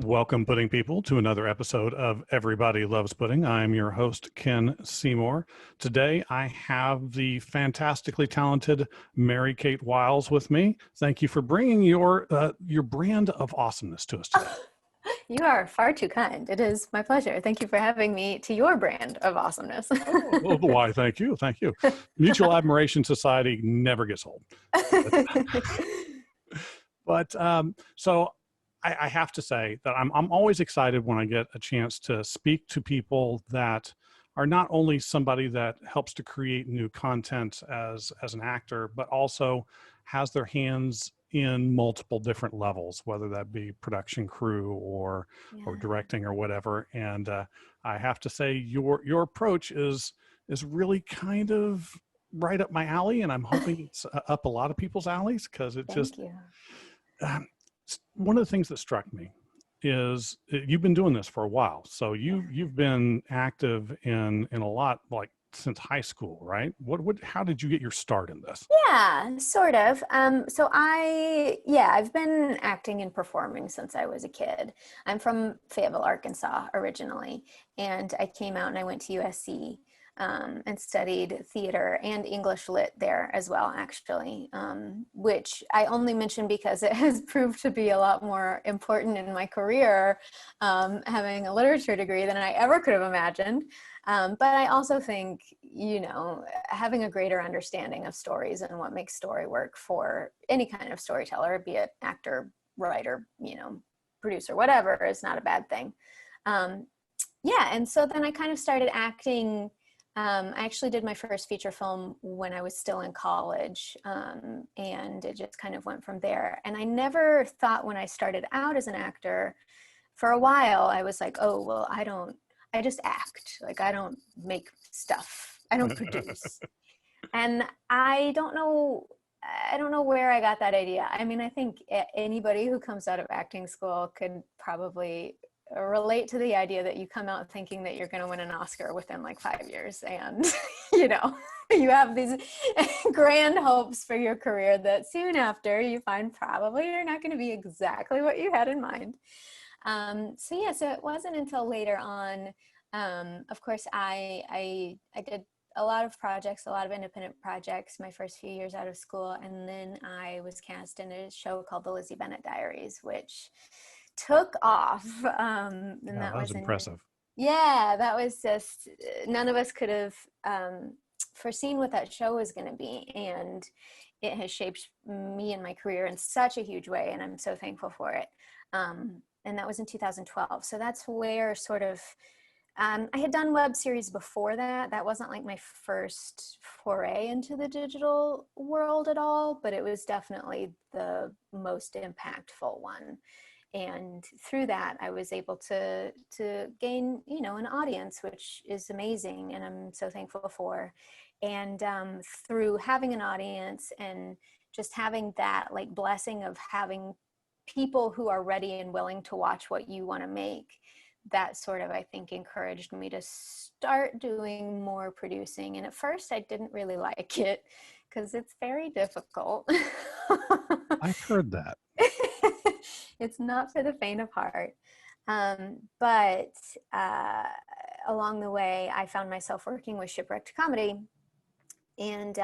Welcome, pudding people, to another episode of Everybody Loves Pudding. I'm your host, Ken Seymour. Today, I have the fantastically talented Mary Kate Wiles with me. Thank you for bringing your brand of awesomeness to us today. You are far too kind. It is my pleasure. Thank you for having me to your brand of awesomeness. Oh, why, thank you. Thank you. Mutual Admiration Society never gets old. So I have to say that I'm always excited when I get a chance to speak to people that are not only somebody that helps to create new content as an actor, but also has their hands in multiple different levels, whether that be production crew or directing or whatever. And I have to say your approach is really kind of right up my alley, and I'm hoping it's up a lot of people's alleys, because it just one of the things that struck me is you've been doing this for a while. So you've been active in a lot, like since high school, right? How did you get your start in this? Yeah, sort of. I've been acting and performing since I was a kid. I'm from Fayetteville, Arkansas originally, and I came out and I went to USC. And studied theater and English lit there as well, actually, which I only mention because it has proved to be a lot more important in my career, having a literature degree, than I ever could have imagined. But I also think, having a greater understanding of stories and what makes story work for any kind of storyteller, be it actor, writer, producer, whatever, is not a bad thing. And so then I kind of started acting. I actually did my first feature film when I was still in college, and it just kind of went from there. And I never thought, when I started out as an actor, for a while, I was like, oh, well, I just act. Like, I don't make stuff. I don't produce. And I don't know where I got that idea. I mean, I think anybody who comes out of acting school could probably relate to the idea that you come out thinking that you're going to win an Oscar within like 5 years, and you have these grand hopes for your career that soon after you find probably you're not going to be exactly what you had in mind. So it wasn't until later on, of course, I did a lot of projects, a lot of independent projects my first few years out of school, and then I was cast in a show called The Lizzie Bennet Diaries, which took off. And that was impressive. That was just, none of us could have foreseen what that show was going to be. And it has shaped me and my career in such a huge way. And I'm so thankful for it. And that was in 2012. So that's where sort of, I had done web series before that. That wasn't like my first foray into the digital world at all, but it was definitely the most impactful one. And through that, I was able to gain, an audience, which is amazing, and I'm so thankful for. And through having an audience and just having that like blessing of having people who are ready and willing to watch what you want to make, that sort of, I think, encouraged me to start doing more producing. And at first, I didn't really like it because it's very difficult. I've heard that. It's not for the faint of heart. But along the way, I found myself working with Shipwrecked Comedy. And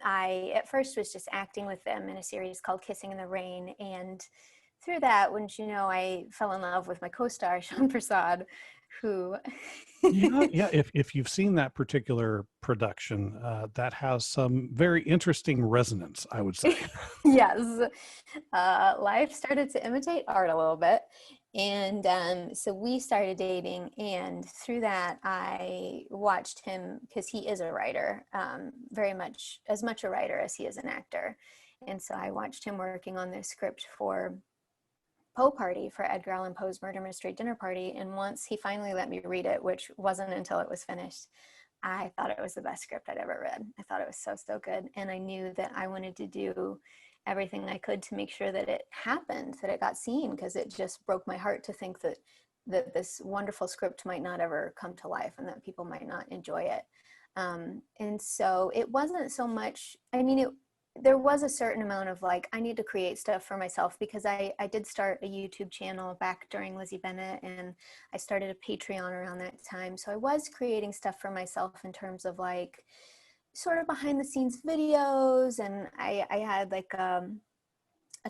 I, at first, was just acting with them in a series called Kissing in the Rain. And through that, wouldn't you know, I fell in love with my co-star, Sean Prasad, who... If you've seen that particular production, that has some very interesting resonance, I would say. Yes. Life started to imitate art a little bit. And so we started dating, and through that I watched him, because he is a writer, very much, as much a writer as he is an actor. And so I watched him working on this script for Poe Party, for Edgar Allan Poe's Murder Mystery Dinner Party. And once he finally let me read it, which wasn't until it was finished, I thought it was the best script I'd ever read. I thought it was so, so good. And I knew that I wanted to do everything I could to make sure that it happened, that it got seen, because it just broke my heart to think that this wonderful script might not ever come to life and that people might not enjoy it. And so it wasn't so much, there was a certain amount of like, I need to create stuff for myself, because I did start a YouTube channel back during Lizzie Bennett, and I started a Patreon around that time. So I was creating stuff for myself in terms of like sort of behind the scenes videos. And I had like a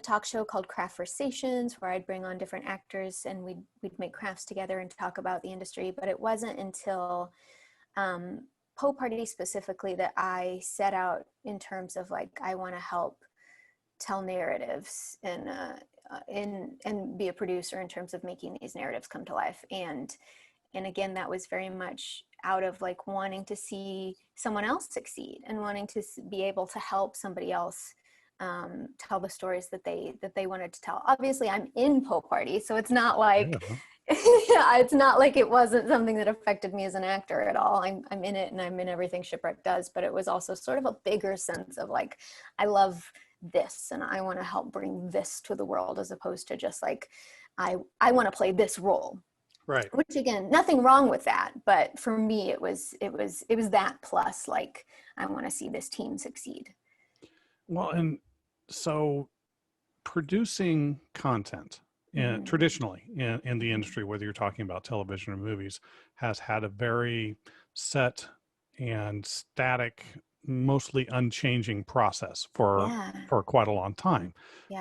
talk show called Craftversations, where I'd bring on different actors and we'd make crafts together and talk about the industry. But it wasn't until Poe Party specifically that I set out in terms of like, I want to help tell narratives and be a producer in terms of making these narratives come to life. And again, that was very much out of like wanting to see someone else succeed and wanting to be able to help somebody else tell the stories that they wanted to tell. Obviously, I'm in Poe Party, so it's not like yeah, it's not like it wasn't something that affected me as an actor at all. I'm in it, and I'm in everything Shipwreck does, but it was also sort of a bigger sense of like, I love this and I want to help bring this to the world, as opposed to just like, I want to play this role. Right. Which again, nothing wrong with that, but for me it was that plus like, I want to see this team succeed. Well, and so producing content traditionally in the industry, whether you're talking about television or movies, has had a very set and static, mostly unchanging process for quite a long time.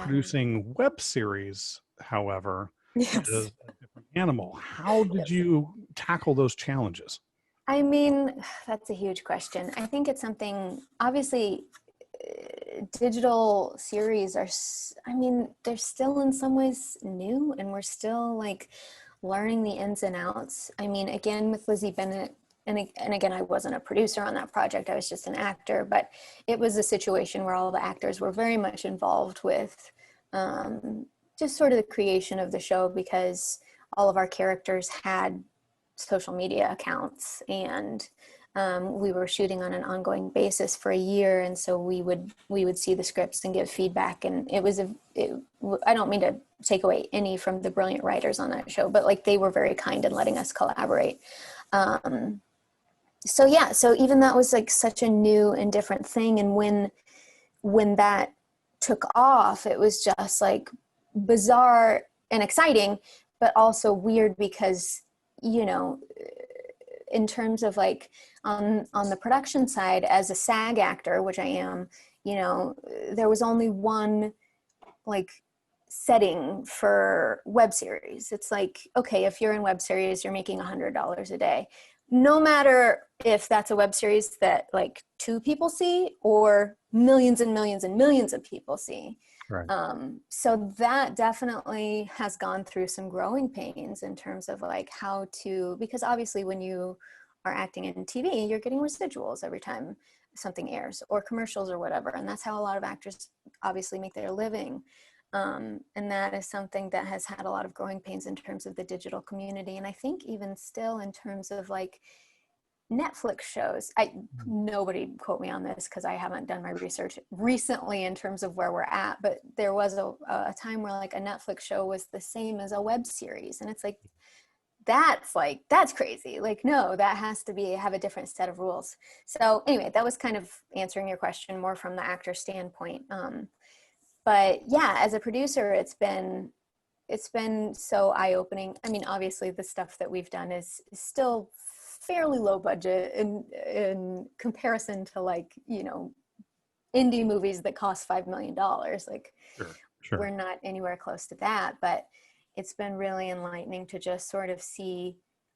Producing web series, however, is a different animal. How did you tackle those challenges? I mean, that's a huge question. I think it's something, obviously, digital series are, I mean, they're still in some ways new, and we're still like learning the ins and outs. I mean, again, with Lizzie Bennett, and again, I wasn't a producer on that project, I was just an actor, but it was a situation where all the actors were very much involved with just sort of the creation of the show, because all of our characters had social media accounts, and we were shooting on an ongoing basis for a year. And so we would see the scripts and give feedback. And it was, I don't mean to take away any from the brilliant writers on that show, but like, they were very kind in letting us collaborate. So yeah, so even that was like such a new and different thing. And when that took off, it was just like bizarre and exciting, but also weird, because, you know, in terms of like on the production side, as a SAG actor, which I am, you know, there was only one like setting for web series. It's like, okay, if you're in web series, you're making $100 a day, no matter if that's a web series that like 2 people see or millions and millions and millions of people see. Right. So that definitely has gone through some growing pains in terms of like how to, because obviously when you are acting in TV, you're getting residuals every time something airs, or commercials or whatever. And that's how a lot of actors obviously make their living. And that is something that has had a lot of growing pains in terms of the digital community. And I think even still in terms of like Netflix shows, nobody quote me on this because I haven't done my research recently in terms of where we're at, but there was a time where like a Netflix show was the same as a web series. And it's like, that's crazy. Like, no, that has to have a different set of rules. So anyway, that was kind of answering your question more from the actor standpoint. But yeah, as a producer, it's been so eye-opening. I mean, obviously the stuff that we've done is still fairly low budget in comparison to like, you know, indie movies that cost $5 million. Like, sure. We're not anywhere close to that, but it's been really enlightening to just sort of see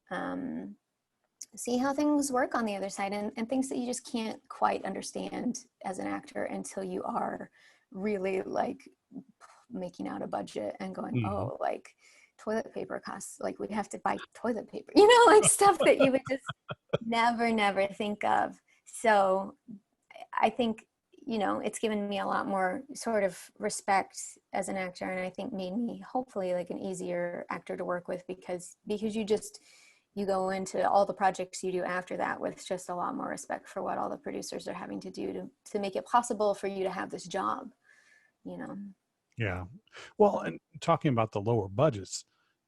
how things work on the other side, and things that you just can't quite understand as an actor until you are really like making out a budget and going, oh, like toilet paper costs, like we have to buy toilet paper, you know, like stuff that you would just never think of. So I think, you know, it's given me a lot more sort of respect as an actor, and I think made me hopefully like an easier actor to work with, because you go into all the projects you do after that with just a lot more respect for what all the producers are having to do to make it possible for you to have this job, you know? Yeah. Well, and talking about the lower budgets,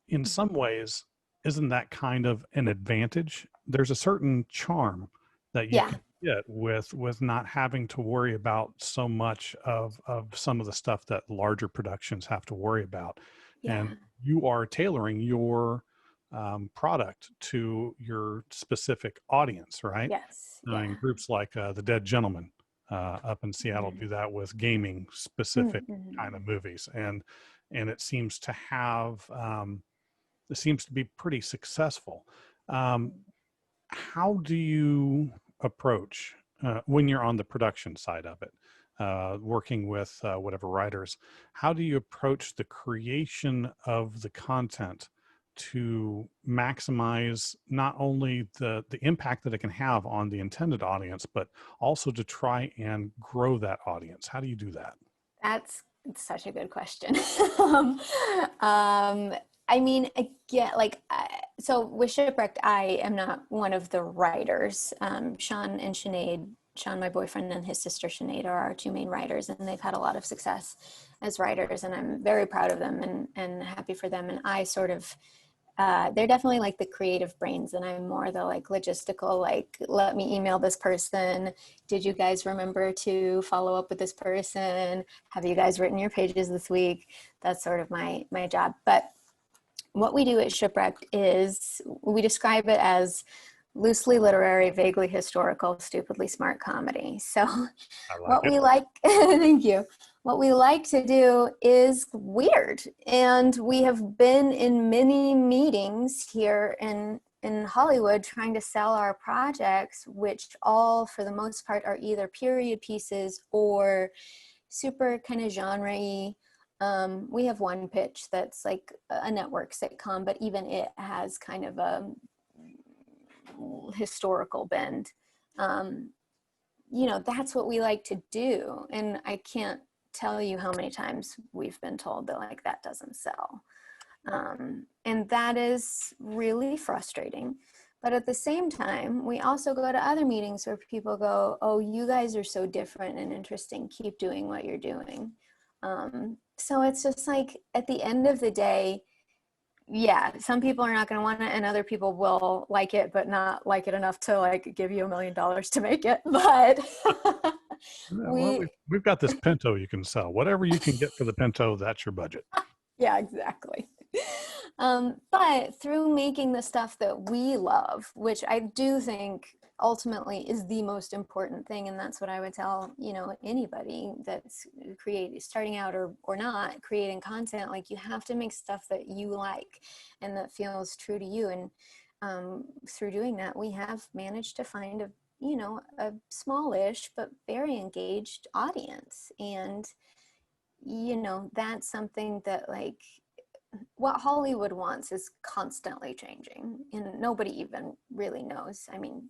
in some ways, isn't that kind of an advantage? There's a certain charm that you can get with not having to worry about so much of some of the stuff that larger productions have to worry about. Yeah. And you are tailoring your product to your specific audience, right? Yes. I mean, Yeah. groups like the Dead Gentleman up in Seattle Mhm. do that with gaming specific kind Mhm. of movies, and it seems to have it seems to be pretty successful. Um, how do you approach when you're on the production side of it, working with whatever writers? How do you approach the creation of the content to maximize not only the impact that it can have on the intended audience, but also to try and grow that audience? How do you do that? That's such a good question. um, um, I mean, again, like, so with Shipwrecked, I am not one of the writers. Sean and Sinead, Sean, my boyfriend, and his sister Sinead are our two main writers, and they've had a lot of success as writers, and I'm very proud of them and happy for them. And I sort of they're definitely like the creative brains, and I'm more the like logistical, like, let me email this person, did you guys remember to follow up with this person, have you guys written your pages this week? That's sort of my job. But what we do at Shipwrecked is we describe it as loosely literary, vaguely historical, stupidly smart comedy. So I like what it. we like, thank you. What we like to do is weird. And we have been in many meetings here in Hollywood trying to sell our projects, which all for the most part are either period pieces or super kind of genre-y. We have one pitch that's like a network sitcom, but even it has kind of a historical bend. Um, that's what we like to do. And I can't tell you how many times we've been told that like that doesn't sell. And that is really frustrating. But at the same time, we also go to other meetings where people go, oh, you guys are so different and interesting. Keep doing what you're doing. So it's just like at the end of the day, yeah, some people are not going to want it and other people will like it, but not like it enough to like give you $1 million to make it. But Yeah, well, we, we've got this Pinto you can sell. Whatever you can get for the Pinto, that's your budget. yeah, exactly. But through making the stuff that we love, which I do think ultimately is the most important thing, and that's what I would tell, anybody that's starting out or not creating content, like you have to make stuff that you like and that feels true to you. And through doing that, we have managed to find a smallish but very engaged audience. And that's something that like what Hollywood wants is constantly changing and nobody even really knows. I mean,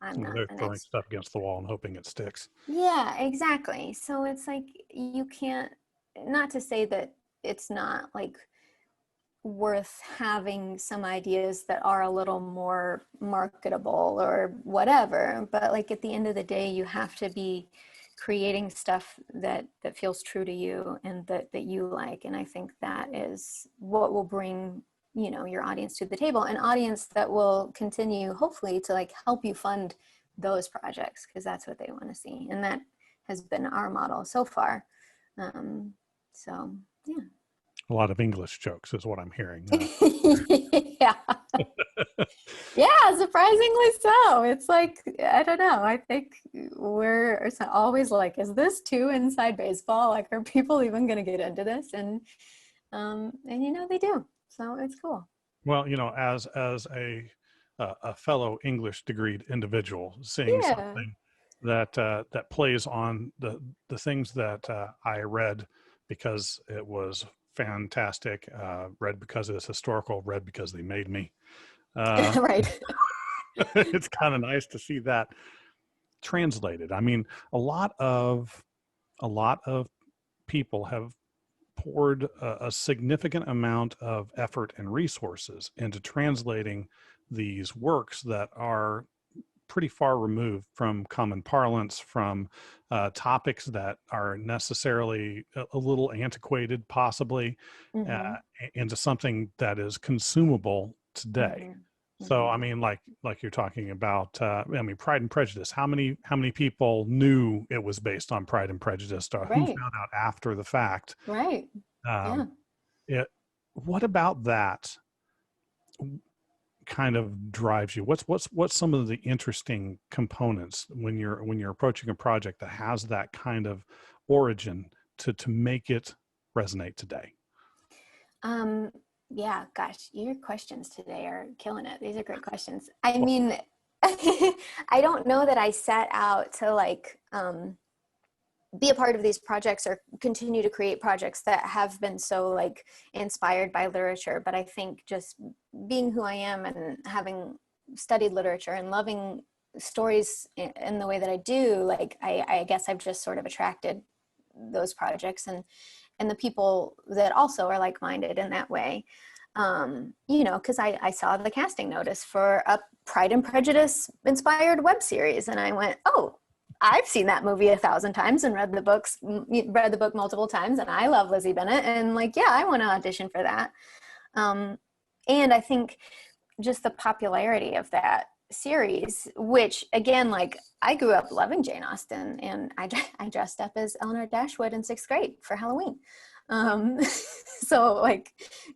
I'm Well, not they're an throwing expert. stuff against the wall and hoping it sticks. Yeah, exactly. So it's like you can't, not to say that it's not like worth having some ideas that are a little more marketable or whatever, but like at the end of the day you have to be creating stuff that feels true to you and that you like. And I think that is what will bring your audience to the table, an audience that will continue hopefully to like help you fund those projects because that's what they want to see, and that has been our model so far. So yeah. A lot of English jokes is what I'm hearing. Yeah. Yeah, surprisingly so. It's like, I don't know. I think we're always like, is this too inside baseball? Like, are people even going to get into this? And they do. So it's cool. Well, as a fellow English degreed individual, seeing Yeah. something that plays on the things that I read because it was fantastic, read because it is historical, read because they made me. Uh, Right. it's kind of nice to see that translated. I mean, a lot of a lot of people have poured a significant amount of effort and resources into translating these works that are pretty far removed from common parlance, from topics that are necessarily a little antiquated, possibly, uh, Mm-hmm. into something that is consumable today. Mm-hmm. So, I mean, like you're talking about, I mean, Pride and Prejudice. How many people knew it was based on Pride and Prejudice, or who Right. found out after the fact? Right. Yeah. Um, what about that kind of drives you? What's some of the interesting components when you're approaching a project that has that kind of origin to make it resonate today? Um, yeah, gosh, your questions today are killing it. These are great questions. I Well, mean, I don't know that I set out to like be a part of these projects or continue to create projects that have been so like inspired by literature, but I think just being who I am and having studied literature and loving stories in the way that I do, like I guess I've just sort of attracted those projects and the people that also are like-minded in that way. You know, because I saw the casting notice for a Pride and Prejudice inspired web series, and I went, oh, I've seen that movie 1,000 times and read the book multiple times, and I love Lizzie Bennet, and like, yeah, I want to audition for that. Um, and I think just the popularity of that series, which again, like I grew up loving Jane Austen, and I dressed up as Eleanor Dashwood in 6th grade for Halloween. Um, so like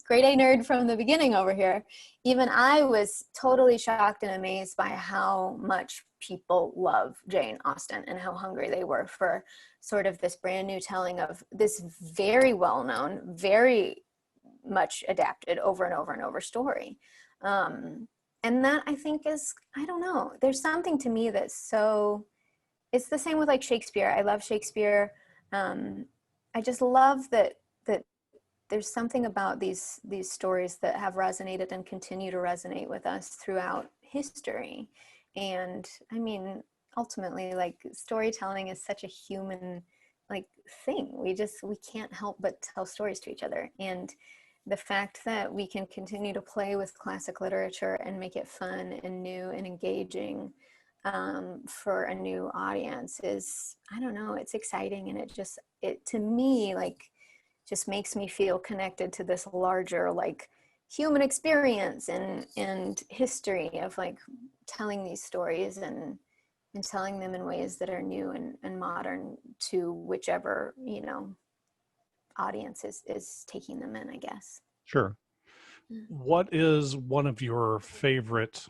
grade A nerd from the beginning over here. Even I was totally shocked and amazed by how much people love Jane Austen and how hungry they were for sort of this brand new telling of this very well-known, very much adapted over and over and over story. And that I think is, I don't know, there's something to me that's so, it's the same with like Shakespeare. I love Shakespeare. I just love that there's something about these stories that have resonated and continue to resonate with us throughout history. And I mean, ultimately, like storytelling is such a human like thing. We can't help but tell stories to each other. And the fact that we can continue to play with classic literature and make it fun and new and engaging for a new audience is, I don't know, it's exciting. And it to me, like, just makes me feel connected to this larger like human experience and history of like telling these stories and telling them in ways that are new and modern to whichever, you know, audience is taking them in, I guess. sure. What is one of your favorite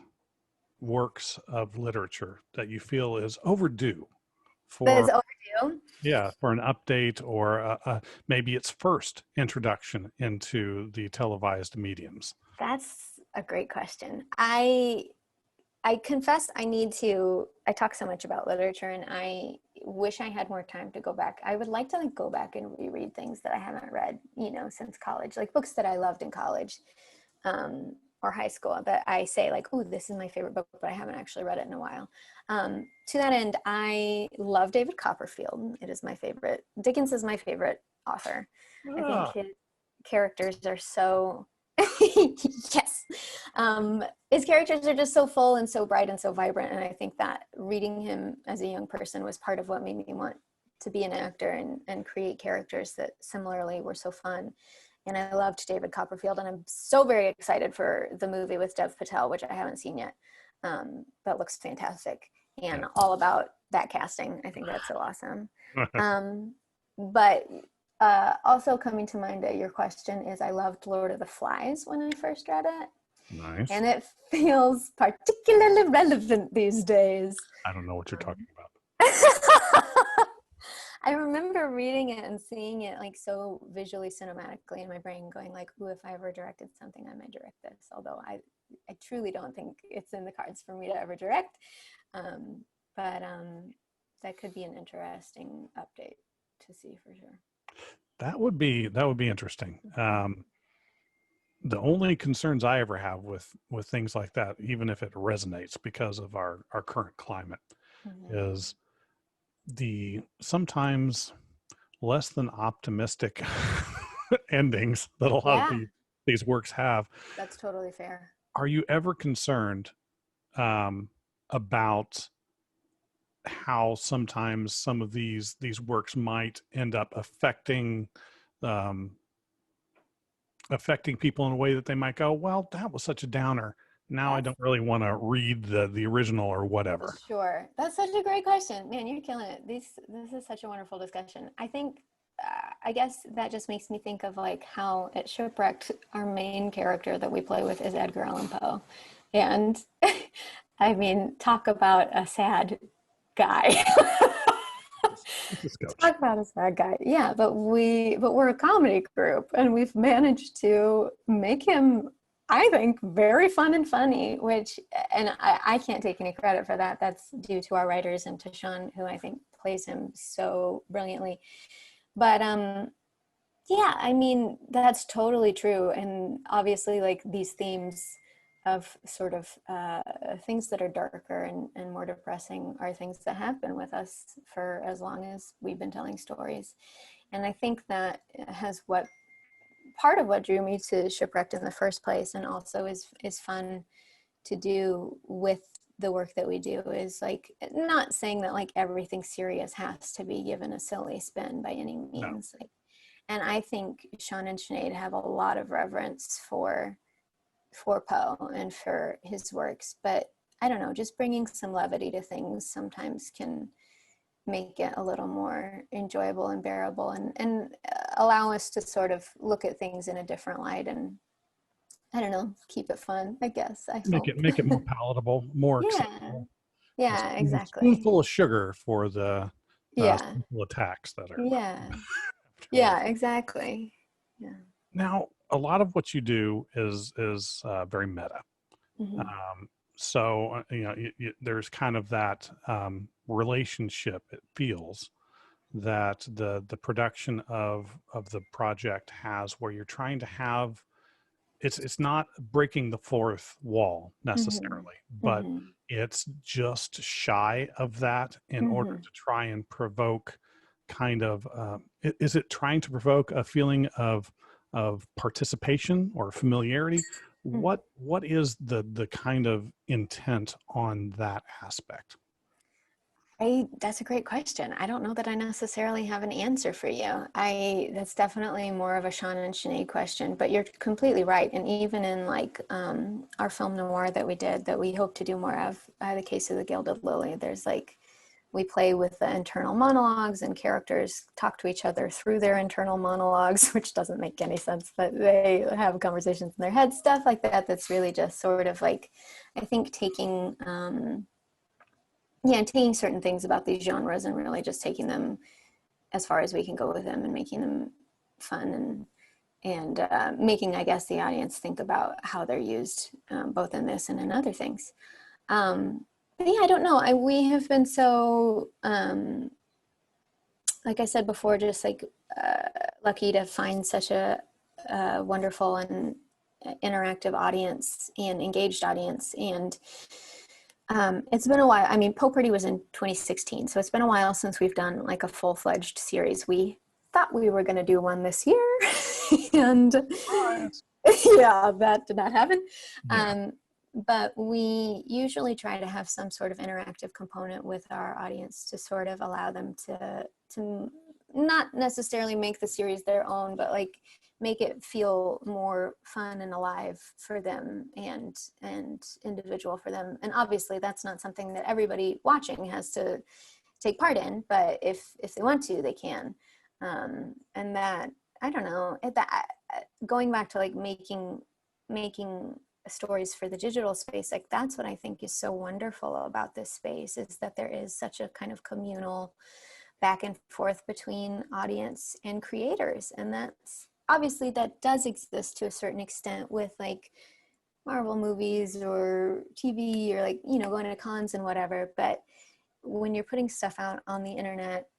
works of literature that you feel is overdue That is for, overdue. yeah, for an update, or maybe its first introduction into the televised mediums? That's a great question. I confess I talk so much about literature and I wish I had more time to go back. I would like to like go back and reread things that I haven't read, you know, since college, like books that I loved in college or high school that I say like, oh, this is my favorite book, but I haven't actually read it in a while. To that end, I love David Copperfield. It is my favorite. Dickens is my favorite author. I think Ah, his characters are so yes. His characters are just so full and so bright and so vibrant. And I think that reading him as a young person was part of what made me want to be an actor and create characters that similarly were so fun. And I loved David Copperfield, and I'm so very excited for the movie with Dev Patel, which I haven't seen yet. That looks fantastic and all about that casting. I think that's so awesome. yeah. But also coming to mind your question is I loved Lord of the Flies when I first read it. Nice. And it feels particularly relevant these days. I don't know what you're talking about. I remember reading it and seeing it like so visually cinematically in my brain going like, ooh, if I ever directed something, I might direct this. Although I truly don't think it's in the cards for me to ever direct. But that could be an interesting update to see for sure. That would be interesting. The only concerns I ever have with things like that, even if it resonates because of our current climate, Mm-hmm. is the sometimes less than optimistic endings that a lot of Yeah, these works have. that's totally fair. Are you ever concerned about how sometimes some of these works might end up um, affecting people in a way that they might go, well, that was such a downer. now I That's don't really want to read the original or whatever. sure. That's such a great question. Man, you're killing it. This is such a wonderful discussion. I think, I guess that just makes me think of like how at Shipwrecked, our main character that we play with is Edgar Allan Poe. And I mean, talk about a sad guy. It's a scotch. Talk about a sad guy. Yeah, but we're a comedy group and we've managed to make him, I think, very fun and funny, which, and I can't take any credit for that. That's due to our writers and to Sean, who I think plays him so brilliantly. But yeah, I mean, that's totally true. And obviously, like these themes of sort of things that are darker and more depressing are things that have been with us for as long as we've been telling stories. And I think that has what part of what drew me to Shipwrecked in the first place, and also is fun to do with the work that we do, is like not saying that like everything serious has to be given a silly spin by any No. means. Like, and I think Sean and Sinead have a lot of reverence for Poe and for his works, but I don't know, just bringing some levity to things sometimes can make it a little more enjoyable and bearable, and allow us to sort of look at things in a different light, and I don't know, keep it fun, I guess. I Make hope. it more palatable, more Yeah, acceptable. yeah, A exactly. spoonful of sugar for the Yeah, spoonful of tax that are yeah, afterwards. yeah, exactly. Yeah. Now, a lot of what you do is very meta. Hmm. So there's kind of that relationship. It feels that the production of the project has, where you're trying to have, it's not breaking the fourth wall Hmm. necessarily, but Hmm. it's just shy of that in order Hmm. to try and provoke kind of is it trying to provoke a feeling of participation or familiarity? What is the kind of intent on that aspect? That's a great question. I don't know that I necessarily have an answer for you. That's definitely more of a Sean and Sinead question, but you're completely right. And even in like our film noir that we did, that we hope to do more of, The Case of the Gilded Lily, there's like, we play with the internal monologues, and characters talk to each other through their internal monologues, which doesn't make any sense, but they have conversations in their head, stuff like that. That's really just sort of like, I think taking certain things about these genres and really just taking them as far as we can go with them, and making them fun, and making, I guess, the audience think about how they're used, both in this and in other things. But yeah, I don't know. We have been so, like I said before, just like lucky to find such a wonderful and interactive audience and engaged audience. And it's been a while. I mean, Poe was in 2016, so it's been a while since we've done like a full-fledged series. We thought we were going to do one this year, and yeah, that did not happen. Yeah. But we usually try to have some sort of interactive component with our audience to sort of allow them to not necessarily make the series their own, but like make it feel more fun and alive for them, and individual for them. And obviously that's not something that everybody watching has to take part in, but if they want to, they can. And that, I don't know, that going back to like making stories for the digital space, like that's what I think is so wonderful about this space, is that there is such a kind of communal back and forth between audience and creators. And that's obviously, that does exist to a certain extent with like Marvel movies or TV, or like, going to cons and whatever. But when you're putting stuff out on the internet,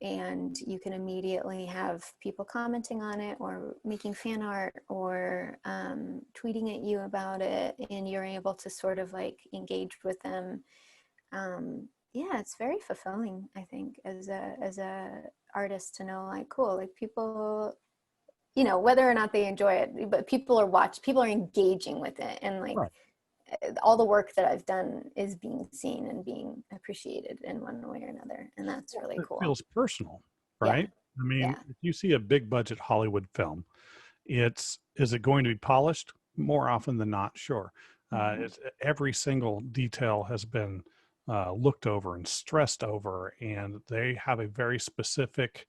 and you can immediately have people commenting on it, or making fan art, or tweeting at you about it, and you're able to sort of like engage with them. Yeah, it's very fulfilling, I think, as a artist, to know like, cool, like people, whether or not they enjoy it, but people are engaging with it, and like Right. all the work that I've done is being seen and being appreciated in one way or another, and that's really It cool. feels personal, Yeah, right? I mean, yeah. if you see a big budget Hollywood film, is it going to be polished? More often than not, sure. Every single detail has been looked over and stressed over, and they have a very specific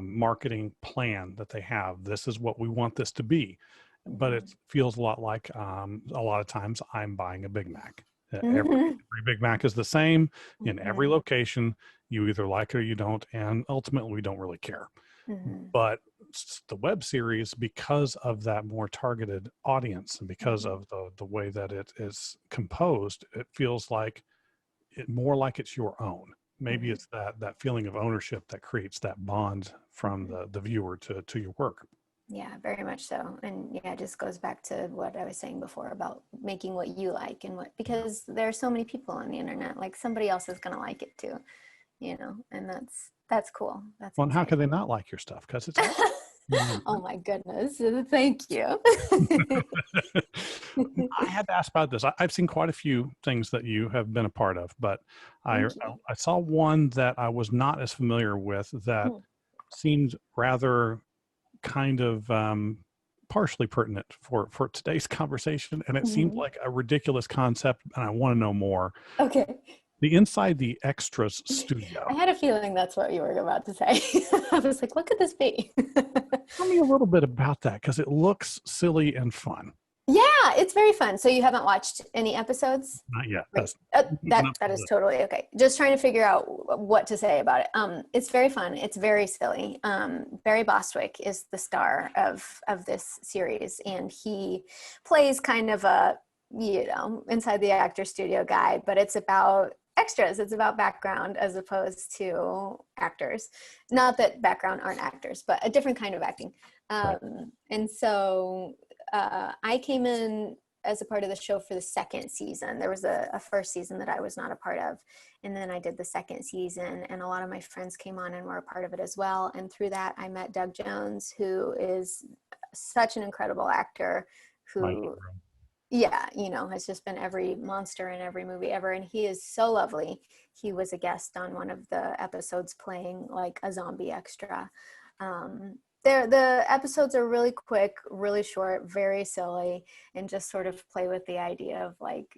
marketing plan that they have. This is what we want this to be, but it feels a lot like a lot of times I'm buying a Big Mac. Every Big Mac is the same in every location. You either like it or you don't, and ultimately we don't really care. But the web series, because of that more targeted audience and because of the way that it is composed, it feels like more like it's your own. Maybe it's that feeling of ownership that creates that bond from the viewer to your work. Yeah, very much so. And yeah, it just goes back to what I was saying before about making what you like, and because there are so many people on the internet, like somebody else is going to like it too, and that's cool. That's Well, and how exciting. could they not like your stuff? Because it's awesome. Oh my goodness. Thank you. I had to ask about this. I've seen quite a few things that you have been a part of, but I Thank you. I saw one that I was not as familiar with that seemed rather kind of partially pertinent for today's conversation, and it seemed like a ridiculous concept, and I want to know more. Okay. The Inside the Extras studio. I had a feeling that's what you were about to say. I was like, what could this be? Tell me a little bit about that, because it looks silly and fun. Yeah, it's very fun. So you haven't watched any episodes? Not yet. Right. That's That is totally okay. Just trying to figure out what to say about it. It's very fun. It's very silly. Barry Bostwick is the star of this series, and he plays kind of a inside the actor studio guy, but it's about extras. It's about background as opposed to actors. Not that background aren't actors, but a different kind of acting. And so I came in as a part of the show for the second season. There was a first season that I was not a part of, and then I did the second season, and a lot of my friends came on and were a part of it as well. And through that, I met Doug Jones, who is such an incredible actor who has just been every monster in every movie ever, and he is so lovely. He was a guest on one of the episodes playing like a zombie extra. The episodes are really quick, really short, very silly, and just sort of play with the idea of like,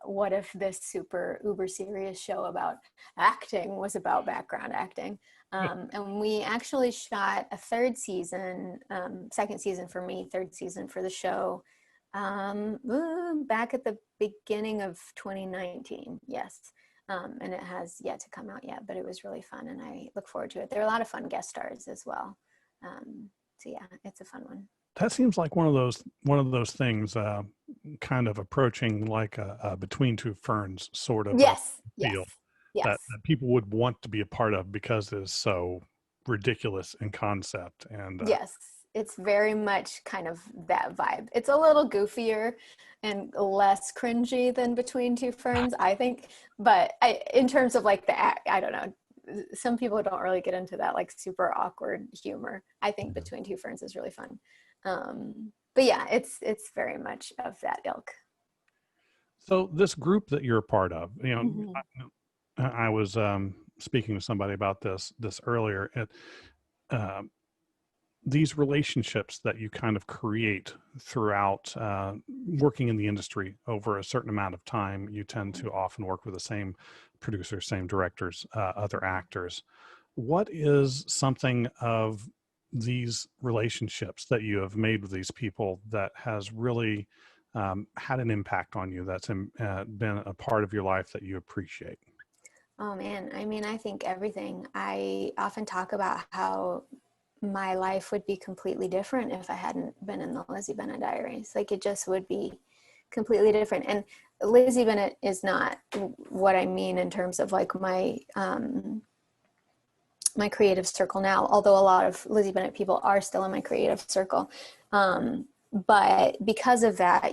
what if this super uber serious show about acting was about background acting? And we actually shot a third season, second season for me, third season for the show, back at the beginning of 2019. Yes. And it has yet to come out yet, but it was really fun, and I look forward to it. There are a lot of fun guest stars as well. So yeah, it's a fun one. That seems like one of those things, kind of approaching like a Between Two Ferns sort of feel that people would want to be a part of because it is so ridiculous in concept. And yes, it's very much kind of that vibe. It's a little goofier and less cringy than Between Two Ferns, I think. But in terms of like I don't know. Some people don't really get into that like super awkward humor. I think Between Two Ferns is really fun. But yeah, it's very much of that ilk. So this group that you're a part of, I was speaking to somebody about this earlier. These relationships that you kind of create throughout working in the industry over a certain amount of time, you tend to often work with the same producers, same directors, other actors. What is something of these relationships that you have made with these people that has really had an impact on you, that's been a part of your life that you appreciate? Oh man, I mean, I think everything. I often talk about how my life would be completely different if I hadn't been in the Lizzie Bennet Diaries. Like, it just would be completely different. And Lizzie Bennet is not what I mean in terms of like my my creative circle now, although a lot of Lizzie Bennet people are still in my creative circle. But because of that,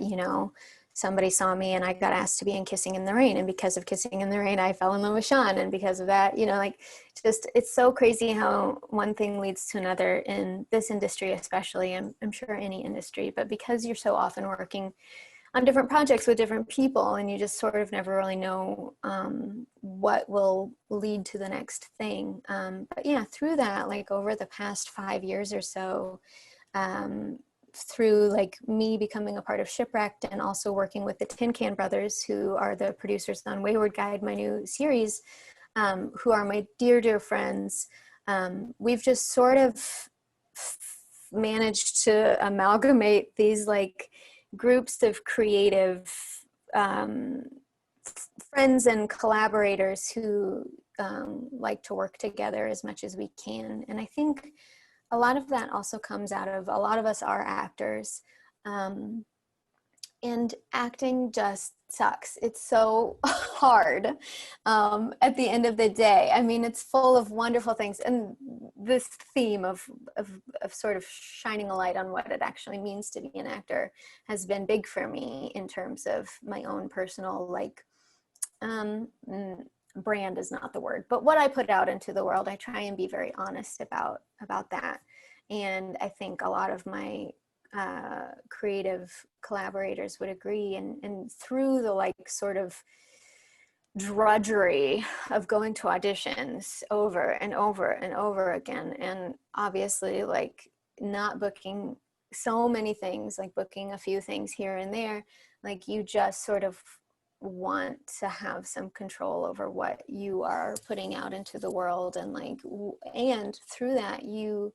somebody saw me and I got asked to be in Kissing in the Rain. And because of Kissing in the Rain, I fell in love with Sean. And because of that, it's so crazy how one thing leads to another in this industry, especially. I'm sure any industry, but because you're so often working on different projects with different people, and you just sort of never really know what will lead to the next thing. But yeah, through that, like over the past 5 years or so, through like me becoming a part of Shipwrecked and also working with the Tin Can Brothers, who are the producers on Wayward Guide, my new series, who are my dear, dear friends, we've just sort of managed to amalgamate these like groups of creative friends and collaborators who like to work together as much as we can. And I think a lot of that also comes out of, a lot of us are actors, and acting just sucks. It's so hard at the end of the day. I mean, it's full of wonderful things. And this theme of sort of shining a light on what it actually means to be an actor has been big for me in terms of my own personal, like, brand is not the word, but what I put out into the world. I try and be very honest about that. And I think a lot of my creative collaborators would agree. And through the like sort of drudgery of going to auditions over and over and over again, and obviously like not booking so many things, like booking a few things here and there, like you just sort of want to have some control over what you are putting out into the world. And like, and through that, you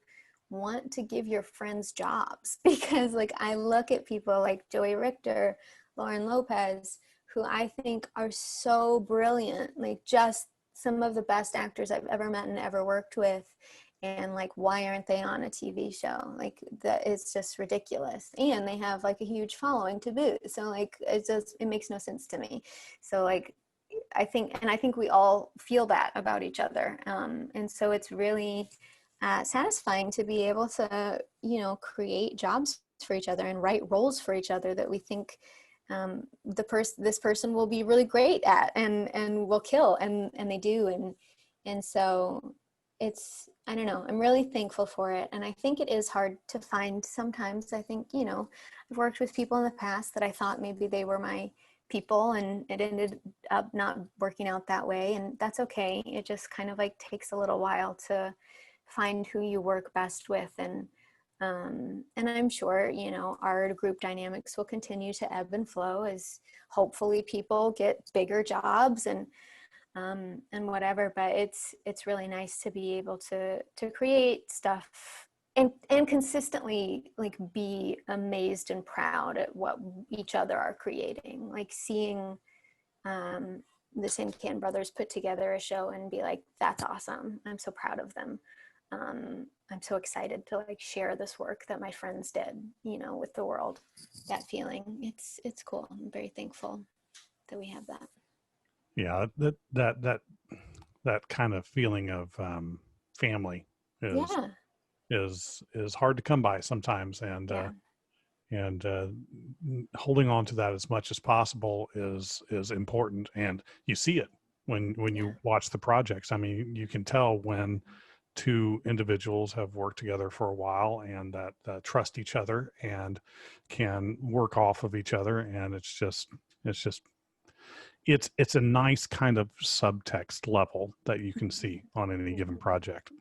want to give your friends jobs, because like I look at people like Joey Richter, Lauren Lopez, who I think are so brilliant, like just some of the best actors I've ever met and ever worked with. And like, why aren't they on a TV show? Like that is just ridiculous. And they have like a huge following to boot. So like, it makes no sense to me. So like, I think we all feel that about each other. And so it's really satisfying to be able to, you know, create jobs for each other and write roles for each other that we think this person will be really great at and will kill, and they do. And so it's, I don't know, I'm really thankful for it. And I think it is hard to find sometimes. I think, you know, I've worked with people in the past that I thought maybe they were my people, and it ended up not working out that way. And that's okay. It just kind of like takes a little while to find who you work best with. And I'm sure, you know, our group dynamics will continue to ebb and flow as hopefully people get bigger jobs and whatever. But it's really nice to be able to create stuff and consistently like be amazed and proud at what each other are creating. Like seeing the Tin Can Brothers put together a show and be like, that's awesome. I'm so proud of them. I'm so excited to like share this work that my friends did, you know, with the world. That feeling, it's cool. I'm very thankful that we have that. Yeah, that kind of feeling of family is hard to come by sometimes, and holding on to that as much as possible is important. And you see it when you watch the projects. I mean, you can tell when two individuals have worked together for a while and that trust each other and can work off of each other. And it's a nice kind of subtext level that you can see on any given project.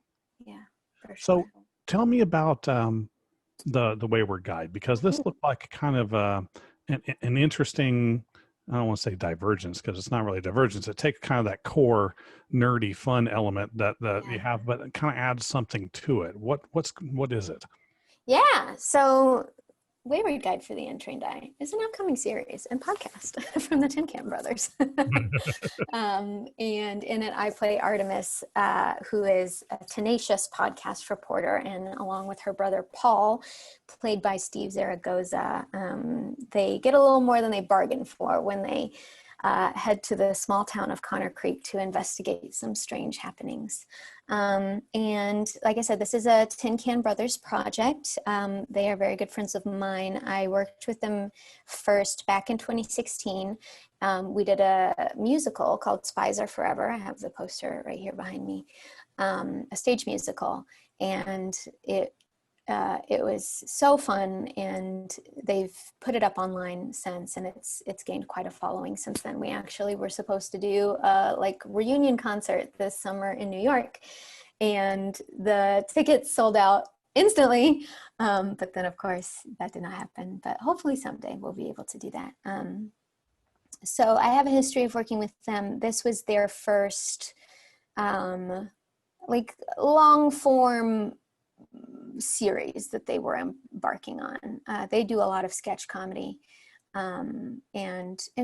Yeah, for sure. So tell me about the Wayward Guide, because this looked like kind of an interesting, I don't want to say divergence, because it's not really a divergence. It takes kind of that core nerdy fun element that you have, but it kind of adds something to it. What is it? Yeah. So Wayward Guide for the Untrained Eye is an upcoming series and podcast from the Tin Can Brothers. And in it, I play Artemis, who is a tenacious podcast reporter, and along with her brother Paul, played by Steve Zaragoza, they get a little more than they bargained for when they head to the small town of Connor Creek to investigate some strange happenings. And like I said, this is a Tin Can Brothers project. They are very good friends of mine. I worked with them first back in 2016. We did a musical called Spies Are Forever. I have the poster right here behind me, a stage musical. And it was so fun, and they've put it up online since, and it's gained quite a following since then. We actually were supposed to do a like reunion concert this summer in New York, and the tickets sold out instantly. But then of course that did not happen, but hopefully someday we'll be able to do that. So I have a history of working with them. This was their first like long form series that they were embarking on. They do a lot of sketch comedy and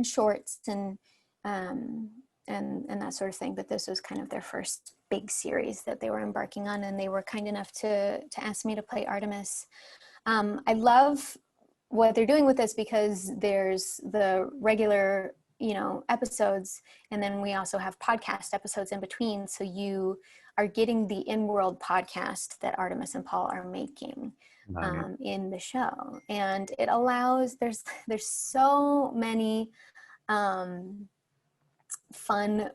shorts and that sort of thing. But this was kind of their first big series that they were embarking on, and they were kind enough to ask me to play Artemis. I love what they're doing with this because there's the regular, episodes, and then we also have podcast episodes in between. So you are getting the in-world podcast that Artemis and Paul are making in the show, and it allows. There's so many fun,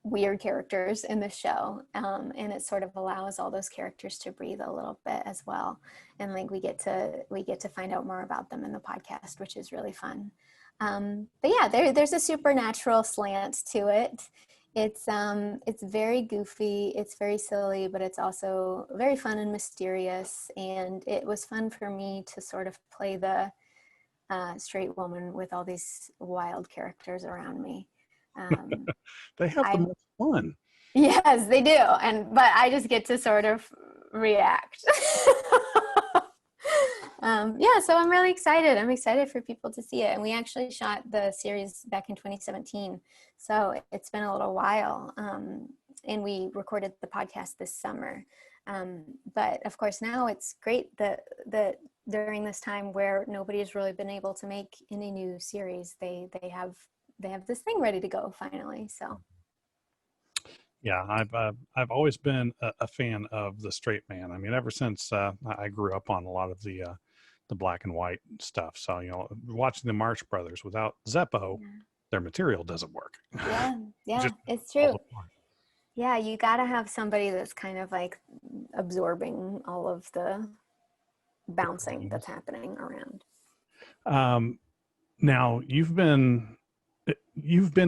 weird characters in the show, and it sort of allows all those characters to breathe a little bit as well. And like we get to find out more about them in the podcast, which is really fun. But yeah, there's a supernatural slant to it. It's very goofy, it's very silly, but it's also very fun and mysterious. And it was fun for me to sort of play the straight woman with all these wild characters around me. They have the most fun. Yes, they do. But I just get to sort of react. Yeah, so I'm really excited. I'm excited for people to see it. And we actually shot the series back in 2017. So it's been a little while. And we recorded the podcast this summer. But of course now it's great that during this time where nobody has really been able to make any new series, they have this thing ready to go finally. So yeah, I've always been a fan of the straight man. I mean, ever since I grew up on a lot of the black and white stuff. So watching the Marx Brothers without Zeppo, their material doesn't work. Yeah, it's true. Yeah, you got to have somebody that's kind of like absorbing all of the bouncing that's happening around. Now you've been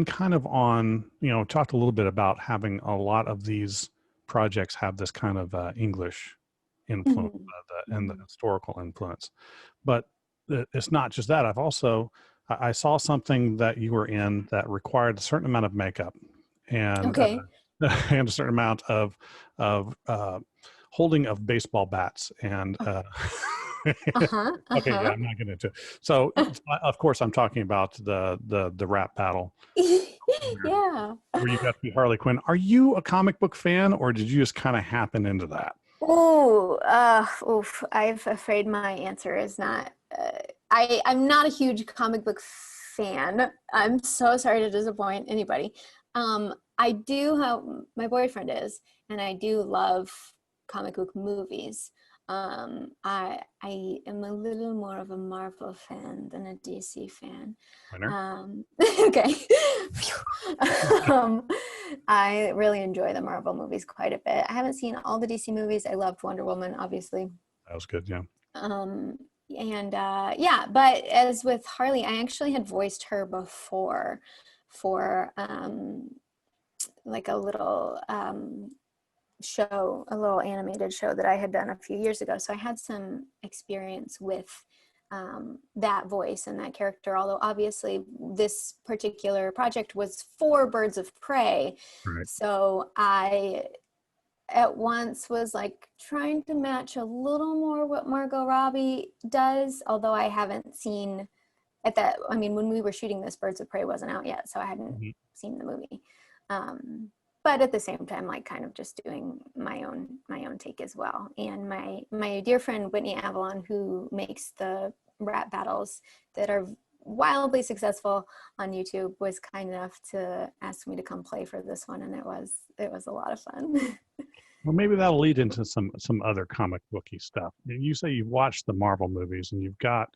kind of on, talked a little bit about having a lot of these projects have this kind of English influence and the historical influence, but it's not just that. I saw something that you were in that required a certain amount of makeup and and a certain amount of holding of baseball bats and okay, yeah, I'm not getting into it. So of course I'm talking about the rap battle. Yeah. Where you got to be Harley Quinn. Are you a comic book fan, or did you just kind of happen into that? I'm afraid my answer is not. I'm not a huge comic book fan. I'm so sorry to disappoint anybody. I do have, my boyfriend is, and I do love comic book movies. I am a little more of a Marvel fan than a DC fan. Okay. I really enjoy the Marvel movies quite a bit. I haven't seen all the DC movies. I loved Wonder Woman, obviously. That was good, yeah. Yeah, but as with Harley, I actually had voiced her before for like a little show, a little animated show that I had done a few years ago. So I had some experience with that voice and that character, although obviously this particular project was for Birds of Prey. Right. So I at once was like trying to match a little more what Margot Robbie does, although I haven't seen when we were shooting this, Birds of Prey wasn't out yet, so I hadn't seen the movie. But at the same time, like kind of just doing my own take as well. And my dear friend Whitney Avalon, who makes the rap battles that are wildly successful on YouTube, was kind enough to ask me to come play for this one, and it was a lot of fun. Well, maybe that'll lead into some other comic booky stuff. You say you've watched the Marvel movies and you've got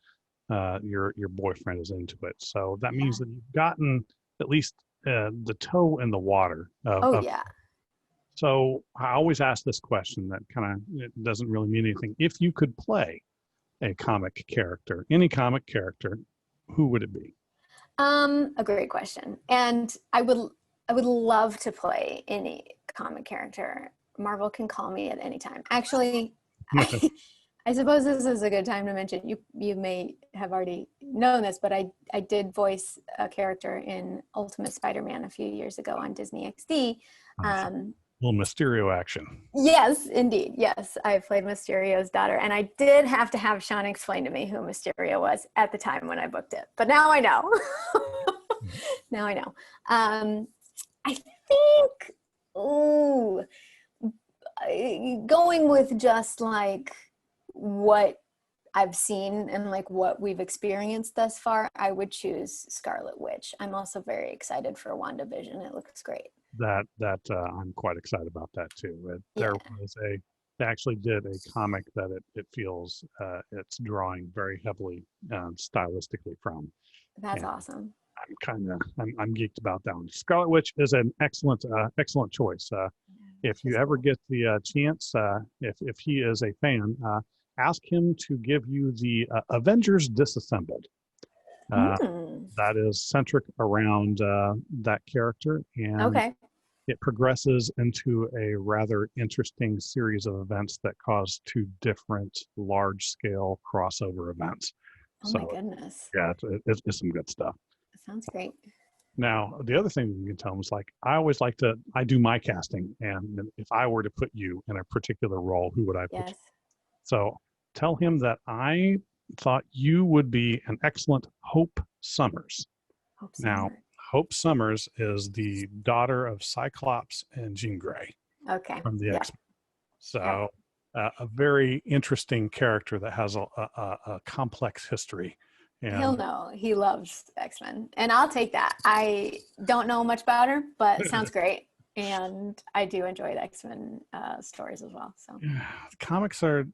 your boyfriend is into it, so that means that you've gotten at least the toe in the water. Yeah. So I always ask this question that it doesn't really mean anything. If you could play a comic character, any comic character, who would it be? A great question. And I would love to play any comic character. Marvel can call me at any time. Actually, I suppose this is a good time to mention, you may have already known this, but I did voice a character in Ultimate Spider-Man a few years ago on Disney XD. Little Mysterio action. Yes, indeed. Yes, I played Mysterio's daughter, and I did have to have Sean explain to me who Mysterio was at the time when I booked it. But now I know. Now I know. I think, going with just like what I've seen and like what we've experienced thus far, I would choose Scarlet Witch. I'm also very excited for WandaVision. It looks great. That I'm quite excited about that too. They actually did a comic that it feels it's drawing very heavily stylistically from. That's awesome. I'm geeked about that one. Scarlet Witch is an excellent choice. If you ever get the chance, if he is a fan, ask him to give you the Avengers Disassembled. That is centric around that character, and it progresses into a rather interesting series of events that cause two different large-scale crossover events. My goodness. Yeah, it's some good stuff. That sounds great. Now, the other thing you can tell them is I do my casting, and if I were to put you in a particular role, who would I put you? So tell him that I thought you would be an excellent Hope Summers. Now, Hope Summers is the daughter of Cyclops and Jean Grey from the X-Men. So a very interesting character that has a complex history. And he'll know. He loves X-Men. And I'll take that. I don't know much about her, but it sounds great. And I do enjoy the X-Men stories as well. So comics are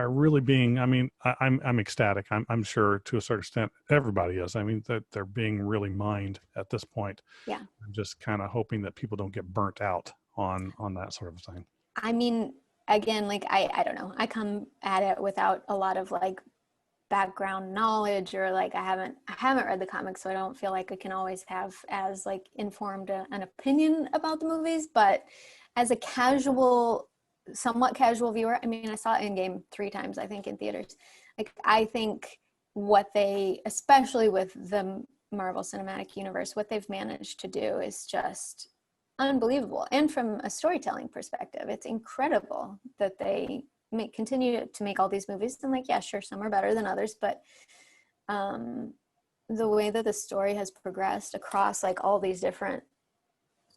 really being, I mean, I'm ecstatic. I'm sure to a certain extent everybody is. I mean, that they're being really mined at this point. Yeah. I'm just kind of hoping that people don't get burnt out on that sort of thing. I mean, again, like I don't know. I come at it without a lot of like background knowledge, or like I haven't read the comics, so I don't feel like I can always have as like informed an opinion about the movies. But as a somewhat casual viewer, I mean, I saw Endgame 3 times, I think, in theaters. Like, I think what they, especially with the Marvel Cinematic Universe, what they've managed to do is just unbelievable. And from a storytelling perspective, it's incredible that they continue to make all these movies. And like, yeah, sure, some are better than others, but the way that the story has progressed across like all these different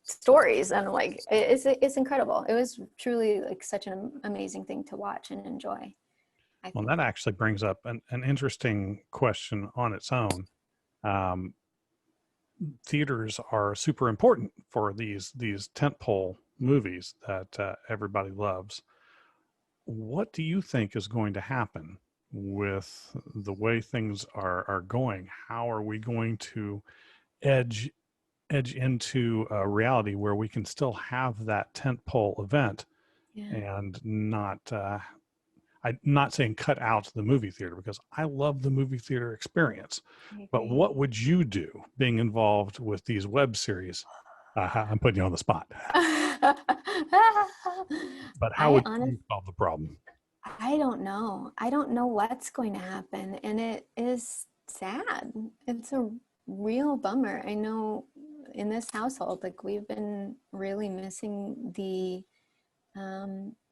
stories, and like it's incredible. It was truly like such an amazing thing to watch and enjoy. Well, that actually brings up an interesting question on its own. Theaters are super important for these tentpole movies that everybody loves. What do you think is going to happen with the way things are going? How are we going to edge into a reality where we can still have that tentpole event and not I'm not saying cut out the movie theater, because I love the movie theater experience. But what would you do being involved with these web series? I'm putting you on the spot. But how would you solve the problem? I don't know. I don't know what's going to happen. And it is sad. It's a real bummer. I know in this household, like, we've been really missing the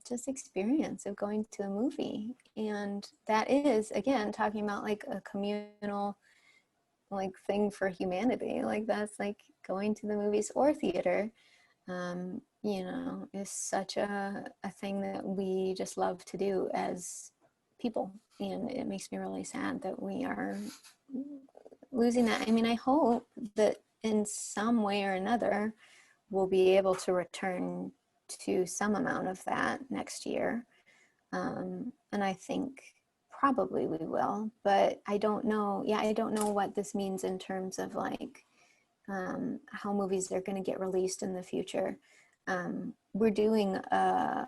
just experience of going to a movie. And that is, again, talking about like a communal like thing for humanity. Like, that's like going to the movies or theater, you know, is such a thing that we just love to do as people. And it makes me really sad that we are losing that. I mean, I hope that in some way or another, we'll be able to return to some amount of that next year. And I think probably we will, but I don't know. Yeah, I don't know what this means in terms of like how movies are going to get released in the future. We're doing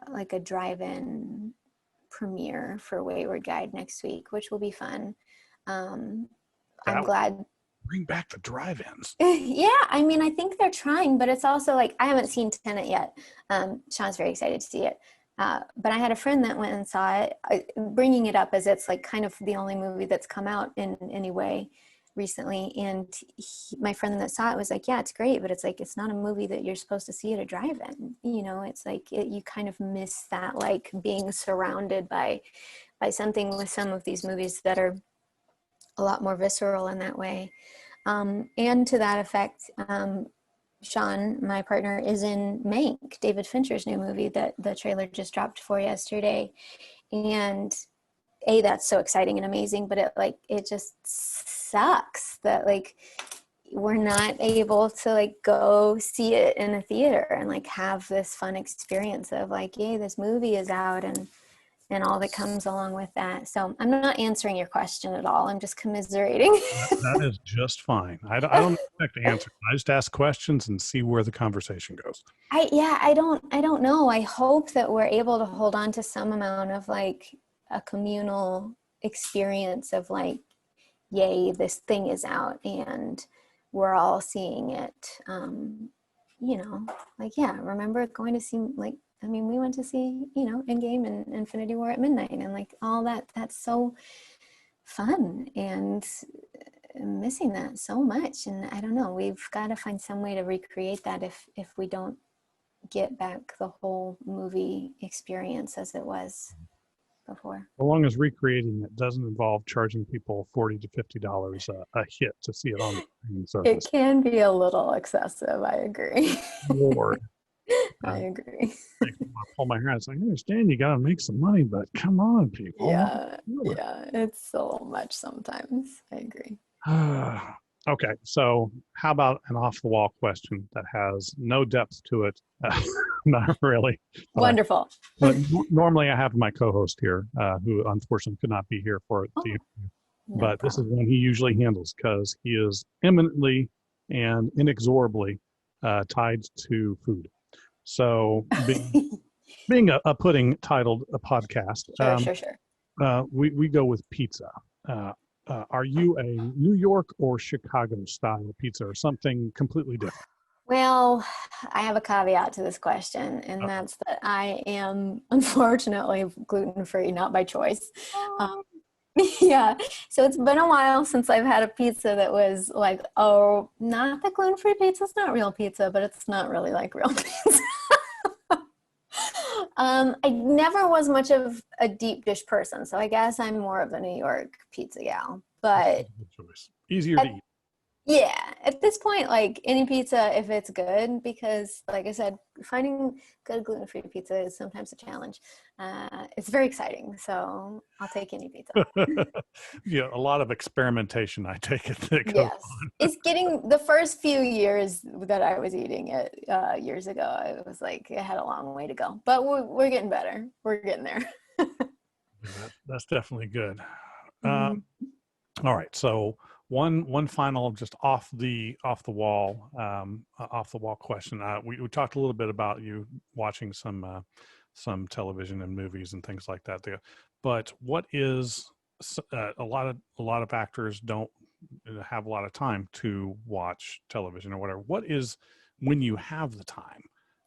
like a drive-in premiere for Wayward Guide next week, which will be fun. I'm glad. Bring back the drive-ins. Yeah, I mean, I think they're trying, but it's also like, I haven't seen Tenet yet. Sean's very excited to see it. But I had a friend that went and saw it, bringing it up as it's like kind of the only movie that's come out in any way recently. And my friend that saw it was like, yeah, it's great, but it's like, it's not a movie that you're supposed to see at a drive-in. You know, it's like you kind of miss that, like being surrounded by something with some of these movies that are a lot more visceral in that way. And to that effect, Sean, my partner, is in Mank, David Fincher's new movie that the trailer just dropped for yesterday. And that's so exciting and amazing, but it just sucks that like we're not able to like go see it in a theater and like have this fun experience of like, yay, this movie is out and all that comes along with that. So I'm not answering your question at all. I'm just commiserating. That is just fine. I don't expect to answer. I just ask questions and see where the conversation goes. I don't know. I hope that we're able to hold on to some amount of like a communal experience of like, yay, this thing is out and we're all seeing it. You know, like, yeah, remember going to see like, I mean, we went to see, you know, Endgame and Infinity War at midnight and like all that. That's so fun, and I'm missing that so much. And I don't know, we've got to find some way to recreate that if we don't get back the whole movie experience as it was before. As long as recreating it doesn't involve charging people $40 to $50 a hit to see it on the streaming service. It can be a little excessive. I agree. Lord. I agree. I pull my hair out. It's like, I understand you got to make some money, but come on, people. Yeah, it's a little much sometimes. I agree. Okay, so how about an off-the-wall question that has no depth to it? Not really. Wonderful. But normally I have my co-host here, who unfortunately could not be here for the interview. No But this is problem. one he usually handles because he is eminently and inexorably tied to food. So being a pudding titled a podcast, Sure. we go with pizza. Are you a New York or Chicago style pizza or something completely different? Well, I have a caveat to this question, and that's that I am unfortunately gluten-free, not by choice. Um, yeah, so it's been a while since I've had a pizza that was like, oh, not that gluten-free pizza is not real pizza, but it's not really like real pizza. I never was much of a deep dish person, so I guess I'm more of a New York pizza gal. But Good choice. Easier to eat. yeah, at this point, like any pizza, if it's good, because like I said, finding good gluten-free pizza is sometimes a challenge. It's very exciting, so I'll take any pizza. Yeah, a lot of experimentation, I take it, that goes Yes, on. it's getting the first few years that I was eating it years ago. I was like, I had a long way to go, but we're getting better. We're getting there. That's definitely good. Mhm. All right, so one final just off the wall question. We talked a little bit about you watching some television and movies and things like that there, but what is a lot of actors don't have a lot of time to watch television or whatever. What is, when you have the time,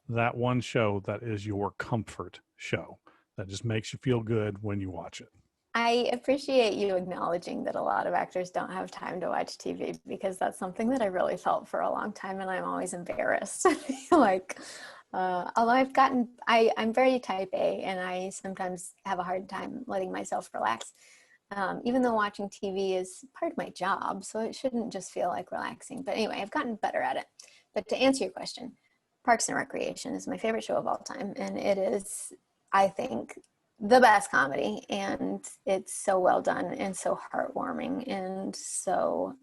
that one show that is your comfort show that just makes you feel good when you watch it? I appreciate you acknowledging that a lot of actors don't have time to watch TV, because that's something that I really felt for a long time, and I'm always embarrassed. Like, although I'm very type A, and I sometimes have a hard time letting myself relax. Even though watching TV is part of my job, so it shouldn't just feel like relaxing. But anyway, I've gotten better at it. But to answer your question, Parks and Recreation is my favorite show of all time, and it is, I think, the best comedy, and it's so well done and so heartwarming, and so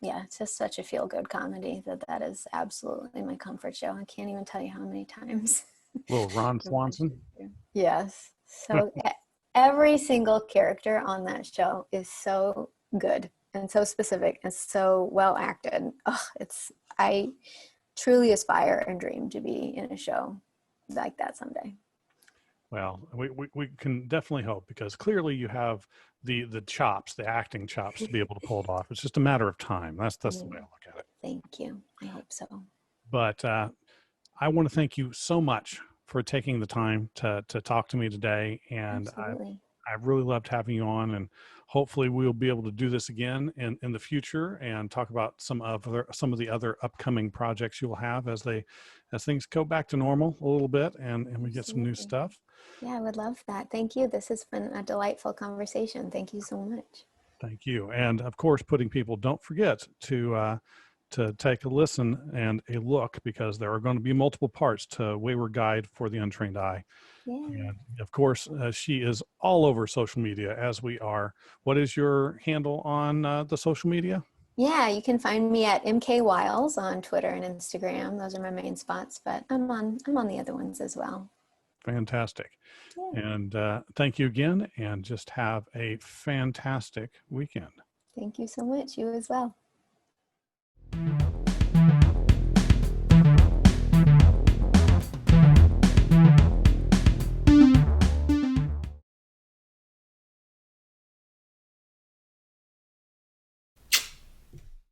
it's just such a feel-good comedy that is absolutely my comfort show. I can't even tell you how many times. Little Ron Swanson. Yes. So every single character on that show is so good and so specific and so well acted. I truly aspire and dream to be in a show like that someday. Well, we can definitely hope, because clearly you have the chops, the acting chops, to be able to pull it off. It's just a matter of time. That's the way I look at it. Thank you. I hope so. But I want to thank you so much for taking the time to talk to me today. And Absolutely. I really loved having you on, and hopefully we'll be able to do this again in the future and talk about some of the other upcoming projects you'll have as things go back to normal a little bit, and we get some new Absolutely. stuff. Yeah, I would love that. Thank you. This has been a delightful conversation. Thank you so much. Thank you. And of course, don't forget to take a listen and a look, because there are going to be multiple parts to Wayward Guide for the Untrained Eye. Yeah. And of course, she is all over social media, as we are. What is your handle on the social media? Yeah, you can find me at MK Wiles on Twitter and Instagram. Those are my main spots, but I'm on the other ones as well. Fantastic. Yeah. And thank you again, and just have a fantastic weekend. Thank you so much. You as well.